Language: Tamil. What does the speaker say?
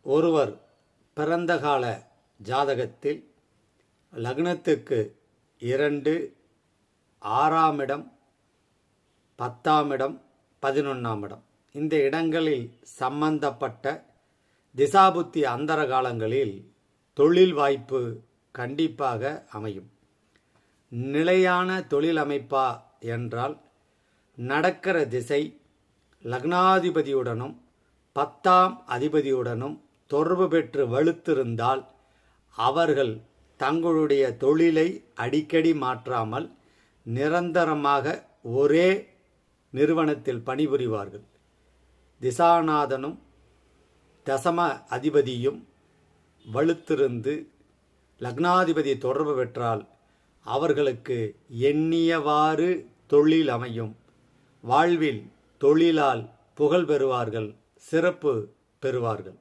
ஒருவர் பிறந்த கால ஜாதகத்தில் லக்னத்துக்கு 2, 6ஆம் இடம், 10ஆம் இடம், 11ஆம் இடம் இந்த இடங்களில் சம்பந்தப்பட்ட திசாபுத்தி அந்தர காலங்களில் தொழில் வாய்ப்பு கண்டிப்பாக அமையும். நிலையான தொழில் அமைப்பா என்றால் நடக்கிற திசை லக்னாதிபதியுடனும் 10ஆம் அதிபதியுடனும் தொடர்பு பெற்று வலுத்திருந்தால் அவர்கள் தங்களுடைய தொழிலை அடிக்கடி மாற்றாமல் நிரந்தரமாக ஒரே நிறுவனத்தில் பணிபுரிவார்கள். திசாநாதனும் தசம அதிபதியும் வலுத்திருந்து லக்னாதிபதி தொடர்பு பெற்றால் அவர்களுக்கு எண்ணியவாறு தொழில் அமையும். வாழ்வில் தொழிலால் புகழ் பெறுவார்கள், சிறப்பு பெறுவார்கள்.